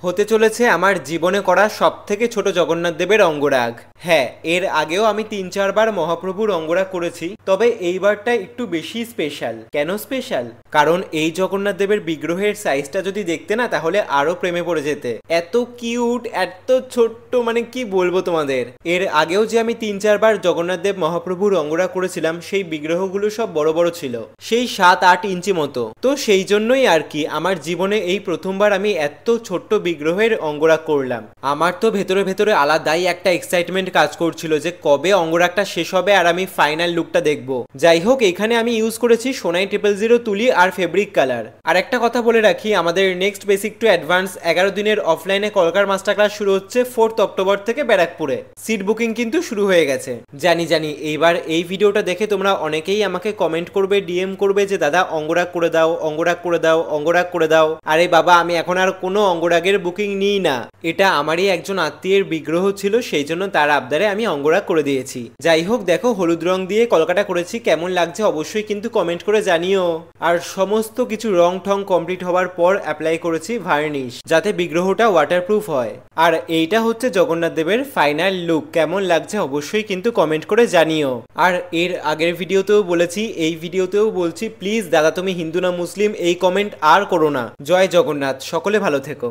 হতে চলেছে আমার জীবনে করা সবথেকে ছোট জগন্নাথ দেবের অঙ্গরাগ। হ্যাঁ, এর আগেও আমি ৩-৪ বার মহাপ্রভুর অঙ্গরাগ করেছি, তবে এইবারটা একটু বেশি স্পেশাল। কেন স্পেশাল? কারণ এই জগন্নাথ দেবের বিগ্রহের সাইজটা যদি দেখতে না, তাহলে আরো প্রেমে পড়ে যেতে। এত কিউট, এত ছোট্ট, মানে কি বলবো তোমাদের। এর আগেও যে আমি ৩-৪ বার জগন্নাথ দেব মহাপ্রভুর অঙ্গরাগ করেছিলাম, সেই বিগ্রহগুলো সব বড় বড় ছিল, সেই ৭-৮ ইঞ্চি মতো। তো সেই জন্যই আর কি আমার জীবনে এই প্রথমবার আমি এত ছোট্ট বিগ্রহের অঙ্গরাগ করলাম। আমার তো ভেতরে ভেতরে আলাদাই একটা এক্সাইটমেন্ট কাজ করছিল যে কবে অঙ্গরাগটা শেষ হবে আর আমি ফাইনাল লুকটা দেখব। যাই হোক, এখানে আমি ইউজ করেছি সোনাই 000 তুলি আর ফেব্রিক কালার। আর একটা কথা বলে রাখি, আমাদের নেক্সট বেসিক টু অ্যাডভান্স 11 দিনের অফলাইনে কলকার মাস্টার ক্লাস শুরু হচ্ছে 4 অক্টোবর থেকে ব্যারাকপুরে। সিট বুকিং কিন্তু শুরু হয়ে গেছে। জানি এইবার এই ভিডিওটা দেখে তোমরা অনেকেই আমাকে কমেন্ট করবে, ডিএম করবে যে দাদা অঙ্গরাগ করে দাও, অঙ্গরাগ করে দাও, অঙ্গরাগ করে দাও। আরে বাবা, আমি এখন আর কোনো অঙ্গরাগের বুকিং নিই না। এটা আমারই একজন আত্মীয়ের বিগ্রহ ছিল, সেই জন্য তার আবদারে আমি অঙ্গরাগ করে দিয়েছি। যাই হোক, দেখো হলুদ রং দিয়ে কলকাটা করেছি, কেমন লাগছে অবশ্যই কিন্তু কমেন্ট করে জানিও। আর সমস্ত কিছু রং ঠং কমপ্লিট হওয়ার পর অ্যাপ্লাই করেছি ভার্নিশ, যাতে বিগ্রহটা ওয়াটারপ্রুফ হয়। আর এইটা হচ্ছে জগন্নাথ দেবের ফাইনাল লুক। কেমন লাগছে অবশ্যই কিন্তু কমেন্ট করে জানিও। আর এর আগের ভিডিওতেও বলেছি, এই ভিডিওতেও বলছি, প্লিজ দাদা তুমি হিন্দু না মুসলিম এই কমেন্ট আর করো না। জয় জগন্নাথ, সকলে ভালো থেকো।